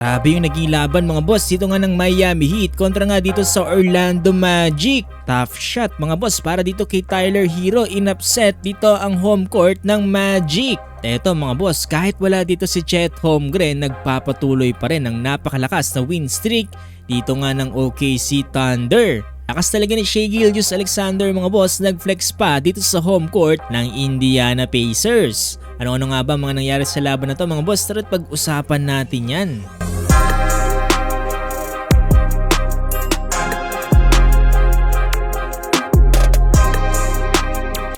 Grabe yung naging laban mga boss dito nga ng Miami Heat kontra nga dito sa Orlando Magic. Tough shot mga boss para dito kay Tyler Hero, in-upset dito ang home court ng Magic. Eto mga boss, kahit wala dito si Chet Holmgren, nagpapatuloy pa rin ang napakalakas na win streak dito nga ng OKC Thunder. Lakas talaga ni Shai Gilgeous-Alexander mga boss, nag-flex pa dito sa home court ng Indiana Pacers. Ano-ano nga ba mga nangyari sa laban na to mga boss? Tara't pag-usapan natin yan.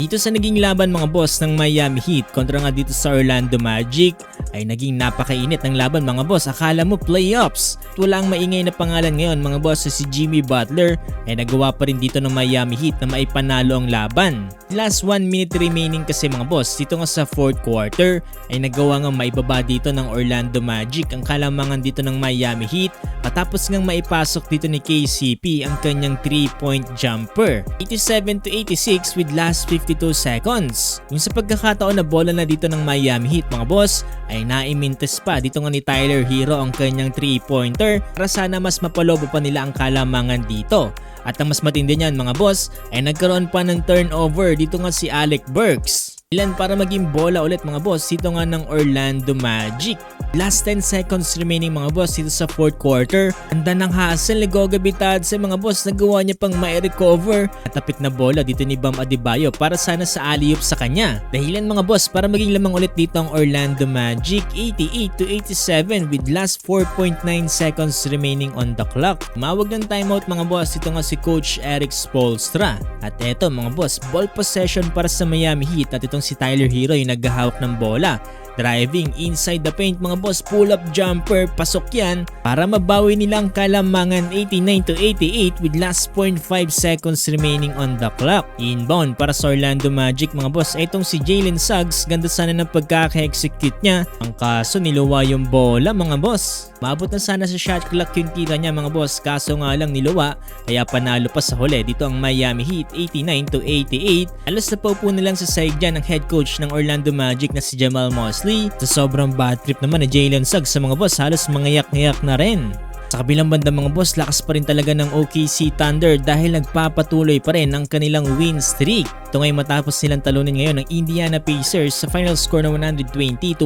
Dito sa naging laban mga boss ng Miami Heat kontra nga dito sa Orlando Magic ay naging napakainit ng laban mga boss. Akala mo playoffs. Wala ang maingay na pangalan ngayon mga boss, si Jimmy Butler ay nagawa pa rin dito ng Miami Heat na maipanalo ang laban. Last 1 minute remaining kasi mga boss, dito nga sa fourth quarter ay nagawa nga maibaba dito ng Orlando Magic ang kalamangan dito ng Miami Heat matapos nga maipasok dito ni KCP ang kanyang 3-point jumper. 87-86 with last 52 seconds. Yung sa pagkakataon na bola na dito ng Miami Heat mga boss ay naimintes pa dito nga ni Tyler Hero ang kanyang 3-pointer para sana mas mapalobo pa nila ang kalamangan dito. At ang mas matindi niyan mga boss ay nagkaroon pa ng turnover dito nga si Alec Burks. Ilan para maging bola ulit mga boss dito nga ng Orlando Magic. Last 10 seconds remaining mga boss dito sa fourth quarter. Handa ng hassle ni Goga Bitadze mga boss, nagawa niya pang mai-recover at tapik na bola dito ni Bam Adebayo para sana sa alley-oop sa kanya. Dahilan mga boss para maging lamang ulit dito ang Orlando Magic 88-87 with last 4.9 seconds remaining on the clock. Mawag ng timeout mga boss dito nga si Coach Erik Spoelstra. At eto mga boss, ball possession para sa Miami Heat at itong si Tyler Hero yung naghahawak ng bola. Driving inside the paint mga boss, pull-up jumper, pasok yan para mabawi nilang kalamangan 89-88 with last 0.5 seconds remaining on the clock. Inbound para sa Orlando Magic mga boss ay itong si Jalen Suggs, ganda sana ng pagkaka-execute niya. Ang kaso niluwa yung bola mga boss. Maabot na sana sa shot clock yung tira niya mga boss, kaso nga lang niluwa kaya panalo pa sa huli dito ang Miami Heat 89-88. Alas na paupo na lang sa side dyan ng head coach ng Orlando Magic na si Jamal Mosley. Sa sobrang bad trip naman ni Jalen Suggs sa mga boss, halos mangayak-ngayak na rin. Sa kabilang banda mga boss, lakas pa rin talaga ng OKC Thunder dahil nagpapatuloy pa rin ang kanilang win streak. Ito ngayon matapos nilang talunin ngayon ng Indiana Pacers sa final score na 120-114.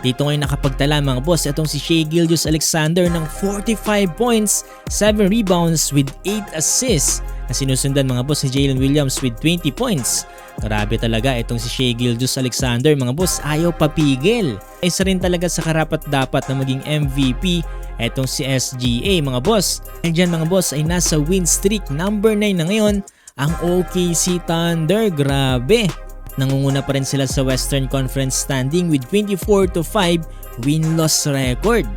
Dito ngayon nakapagtala mga boss itong si Shai Gilgeous-Alexander ng 45 points, 7 rebounds with 8 assists na sinusundan mga boss ni Jalen Williams with 20 points. Grabe talaga itong si Shai Gilgeous-Alexander mga boss, ayaw papigil. Isa rin talaga sa karapat-dapat na maging MVP itong si SGA mga boss. And dyan mga boss ay nasa win streak number 9 na ngayon ang OKC Thunder. Grabe! Nangunguna pa rin sila sa Western Conference standing with 24-5 win-loss record.